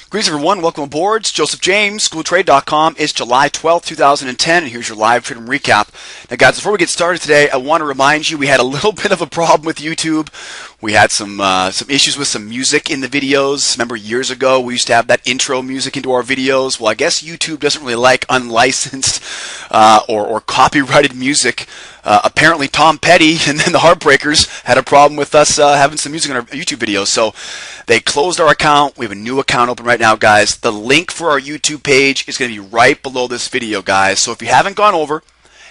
Greetings everyone, welcome aboard. It's Joseph James, SchoolTrade.com. It's July 12th, 2010, and here's your live trading recap. Now guys, before we get started today, I want to remind you we had a little bit of a problem with YouTube. We had some issues with some music in the videos. Remember years ago we used to have that intro music into our videos? Well, I guess YouTube doesn't really like unlicensed or copyrighted music. Apparently Tom Petty and then the Heartbreakers had a problem with us having some music in our YouTube videos. So they closed our account. We have a new account open right now, guys. The link for our YouTube page is going to be right below this video, guys. So if you haven't gone over,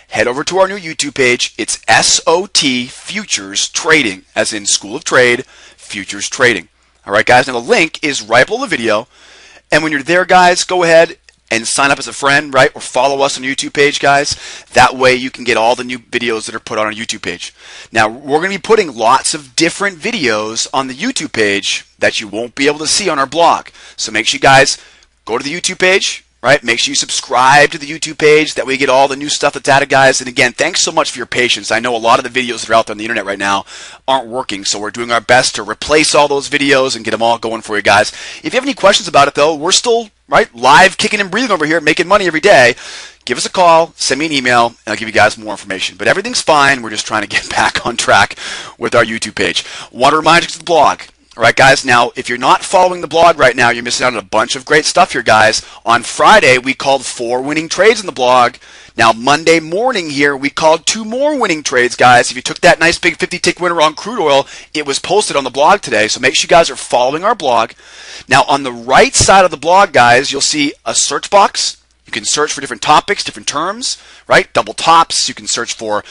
head over to our new YouTube page. It's SOT Futures Trading, as in School of Trade, Futures Trading. All right, guys. Now the link is right below the video. And when you're there, guys, go ahead and sign up as a friend, right? Or follow us on the YouTube page, guys. That way you can get all the new videos that are put on our YouTube page. Now, we're going to be putting lots of different videos on the YouTube page that you won't be able to see on our blog. So make sure you guys go to the YouTube page, right? Make sure you subscribe to the YouTube page. That way you get all the new stuff that's added, guys. And again, thanks so much for your patience. I know a lot of the videos that are out there on the internet right now aren't working, so we're doing our best to replace all those videos and get them all going for you guys. If you have any questions about it, though, we're still live, kicking and breathing over here, making money every day. Give us a call, send me an email, and I'll give you guys more information. But everything's fine. We're just trying to get back on track with our YouTube page. Want to remind you to the blog. All right, guys, now, if you're not following the blog right now, you're missing out on a bunch of great stuff here, guys. On Friday, we called 4 winning trades in the blog. Now, Monday morning here, we called 2 more winning trades, guys. If you took that nice big 50-tick winner on crude oil, it was posted on the blog today. So make sure you guys are following our blog. Now, on the right side of the blog, guys, you'll see a search box. You can search for different topics, different terms, right? Double tops. You can search for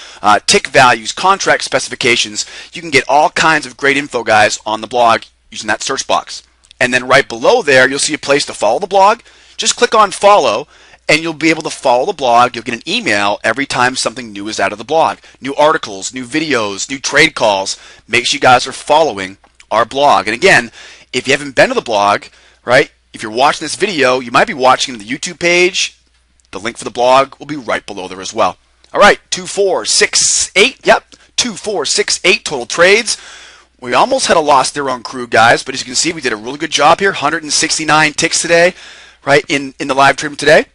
tick values, contract specifications. You can get all kinds of great info, guys, on the blog using that search box. And then right below there, you'll see a place to follow the blog. Just click on follow, and you'll be able to follow the blog. You'll get an email every time something new is out of the blog. New articles, new videos, new trade calls. Make sure you guys are following our blog. And again, if you haven't been to the blog, right? If you're watching this video, you might be watching the YouTube page. The link for the blog will be right below there as well. All right, 2468. Yep, 2468 total trades. We almost had a loss there on crude, guys, but as you can see, we did a really good job here. 169 ticks today, right, in the live treatment today.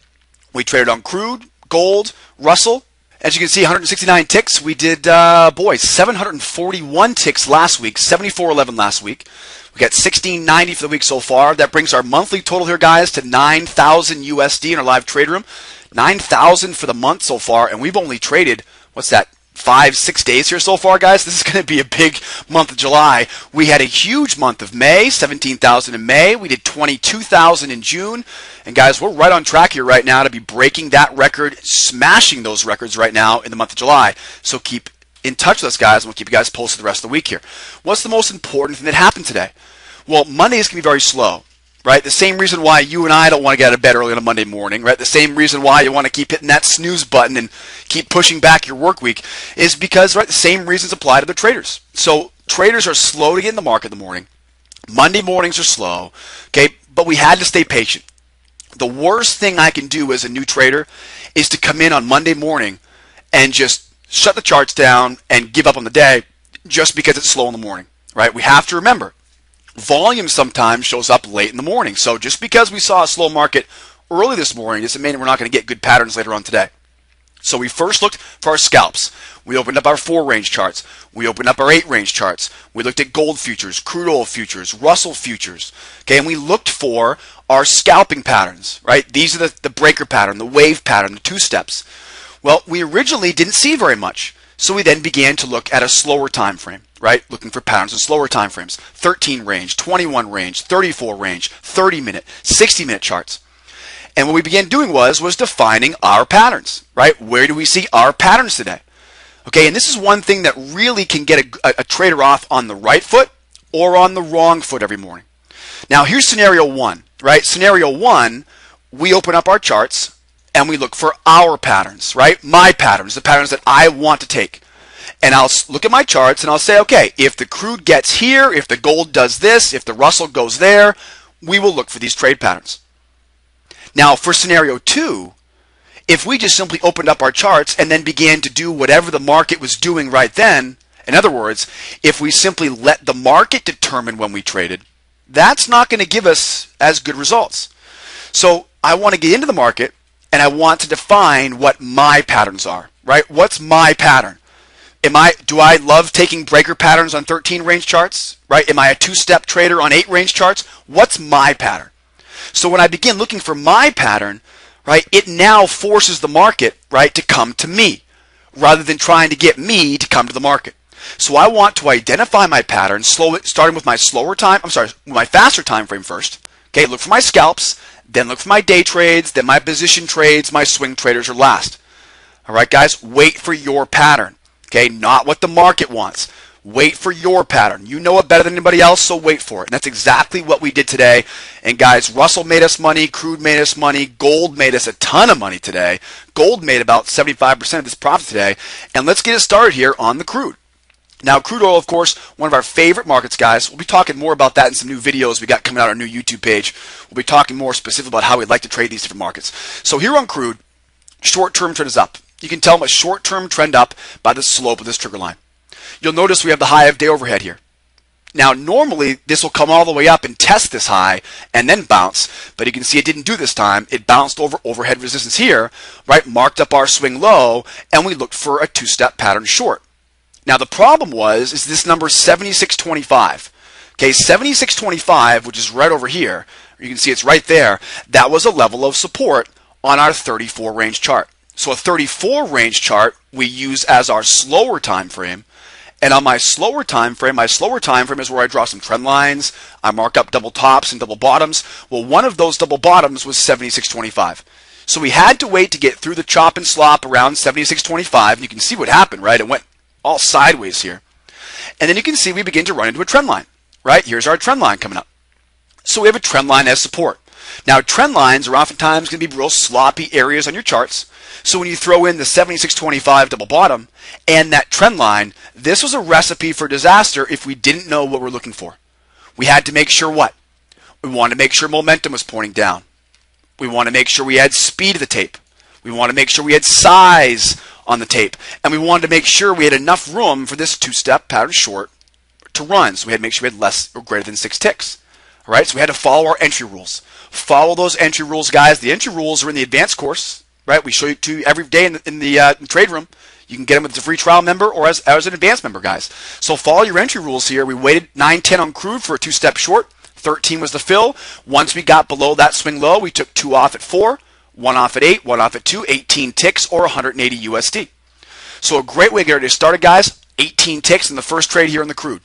We traded on crude, gold, Russell. As you can see, 169 ticks. We did, 741 ticks last week, 74.11 last week. We got 1690 for the week so far. That brings our monthly total here, guys, to 9,000 USD in our live trade room. 9,000 for the month so far, and we've only traded, what's that, 5-6 days here so far, guys. This is going to be a big month of July. We had a huge month of May, 17,000 in May. We did 22,000 in June. And guys, we're right on track here right now to be breaking that record, smashing those records right now in the month of July. So keep in touch with us, guys, and we'll keep you guys posted the rest of the week here. What's the most important thing that happened today? Well, Mondays can be very slow, right? The same reason why you and I don't want to get out of bed early on a Monday morning, right? The same reason why you want to keep hitting that snooze button and keep pushing back your work week is because, right, the same reasons apply to the traders. So traders are slow to get in the market in the morning. Monday mornings are slow, okay? But we had to stay patient. The worst thing I can do as a new trader is to come in on Monday morning and just shut the charts down and give up on the day just because it's slow in the morning, right? We have to remember, volume sometimes shows up late in the morning. So just because we saw a slow market early this morning doesn't mean we're not going to get good patterns later on today. So we first looked for our scalps. We opened up our 4-range charts. We opened up our 8-range charts. We looked at gold futures, crude oil futures, Russell futures. Okay, and we looked for our scalping patterns, right? These are the breaker pattern, the wave pattern, the 2 steps. Well, we originally didn't see very much. So we then began to look at a slower time frame, right? Looking for patterns in slower time frames. 13 range, 21 range, 34 range, 30-minute, 60-minute charts. And what we began doing was defining our patterns, right? Where do we see our patterns today? Okay, and this is one thing that really can get a trader off on the right foot or on the wrong foot every morning. Now, here's scenario 1, right? Scenario 1, we open up our charts and we look for our patterns, right? My patterns, the patterns that I want to take. And I'll look at my charts and I'll say, okay, if the crude gets here, if the gold does this, if the Russell goes there, we will look for these trade patterns. Now, for scenario 2, if we just simply opened up our charts and then began to do whatever the market was doing right then, in other words, if we simply let the market determine when we traded, that's not going to give us as good results. So I want to get into the market and I want to define what my patterns are, right? What's my pattern? Do I love taking breaker patterns on 13 range charts, right? Am I a two-step trader on 8 range charts? What's my pattern? So when I begin looking for my pattern, right, it now forces the market, right, to come to me rather than trying to get me to come to the market. So I want to identify my pattern, starting with my my faster time frame first. Okay, look for my scalps, then look for my day trades, then my position trades, my swing traders are last. All right, guys, wait for your pattern. Okay, not what the market wants. Wait for your pattern. You know it better than anybody else, so wait for it. And that's exactly what we did today. And guys, Russell made us money, crude made us money, gold made us a ton of money today. Gold made about 75% of this profit today. And let's get it started here on the crude. Now, crude oil, of course, one of our favorite markets, guys. We'll be talking more about that in some new videos we got coming out on our new YouTube page. We'll be talking more specifically about how we'd like to trade these different markets. So here on crude, short-term trend is up. You can tell a short-term trend up by the slope of this trigger line. You'll notice we have the high of day overhead here. Now, normally, this will come all the way up and test this high and then bounce, but you can see it didn't do this time. It bounced over overhead resistance here, right, marked up our swing low, and we looked for a two-step pattern short. Now, the problem is this number 76.25. Okay, 76.25, which is right over here, you can see it's right there, that was a level of support on our 34 range chart. So a 34 range chart we use as our slower time frame. And on my slower time frame is where I draw some trend lines. I mark up double tops and double bottoms. Well, one of those double bottoms was 76.25. So we had to wait to get through the chop and slop around 76.25. You can see what happened, right? It went all sideways here. And then you can see we begin to run into a trend line, right? Here's our trend line coming up. So we have a trend line as support. Now, trend lines are oftentimes going to be real sloppy areas on your charts. So when you throw in the 76.25 double bottom and that trend line, this was a recipe for disaster if we didn't know what we're looking for. We had to make sure what? We wanted to make sure momentum was pointing down. We want to make sure we had speed of the tape. We want to make sure we had size on the tape. And we wanted to make sure we had enough room for this two-step pattern short to run. So we had to make sure we had less or greater than 6 ticks. All right, so we had to follow our entry rules. Follow those entry rules, guys. The entry rules are in the advanced course, right? We show you to every day in the trade room. You can get them as a free trial member or as an advanced member, guys. So follow your entry rules here. We waited 9-10 on crude for a two-step short. 13 was the fill. Once we got below that swing low, we took 2 off at 4, 1 off at 8, 1 off at 2, 18 ticks or 180 USD. So a great way to get ready to start it, guys. 18 ticks in the first trade here in the crude.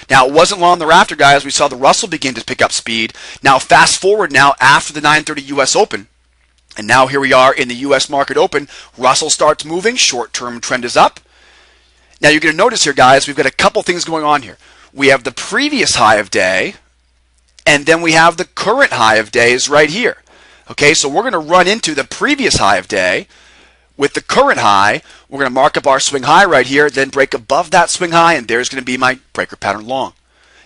Now, it wasn't long thereafter, guys, we saw the Russell begin to pick up speed. Now, fast forward now after the 9:30 U.S. Open, and now here we are in the U.S. market open. Russell starts moving. Short-term trend is up. Now, you're going to notice here, guys, we've got a couple things going on here. We have the previous high of day, and then we have the current high of day is right here. Okay, so we're going to run into the previous high of day with the current high. We're going to mark up our swing high right here, then break above that swing high, and there's going to be my breaker pattern long.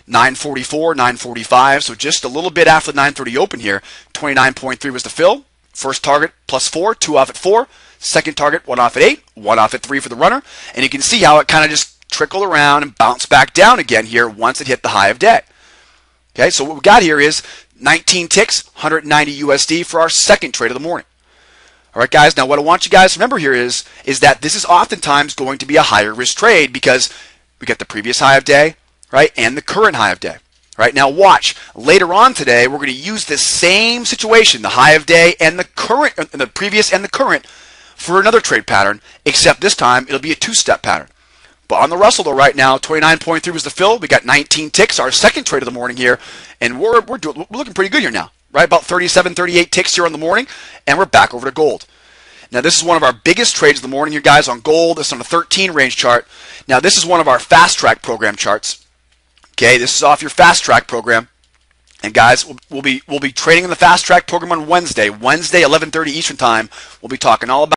944, 945, so just a little bit after the 930 open here. 29.3 was the fill. First target plus 4, 2 off at 4. Second target, 1 off at 8, 1 off at 3 for the runner. And you can see how it kind of just trickled around and bounced back down again here once it hit the high of day. Okay, so what we got here is 19 ticks, 190 USD for our second trade of the morning. All right, guys, now what I want you guys to remember here is that this is oftentimes going to be a higher risk trade because we get the previous high of day, right, and the current high of day. Right, now watch. Later on today, we're going to use this same situation, the high of day and the current, and the previous and the current, for another trade pattern, except this time it'll be a two-step pattern. But on the Russell, though, right now, 29.3 was the fill. We got 19 ticks, our second trade of the morning here, and we're looking pretty good here now. Right, about 37, 38 ticks here in the morning, and we're back over to gold. Now, this is one of our biggest trades of the morning here, guys, on gold. This is on a 13 range chart. Now, this is one of our fast track program charts. Okay, this is off your fast track program. And guys, we'll be trading in the fast track program on Wednesday, 11:30 Eastern time. We'll be talking all about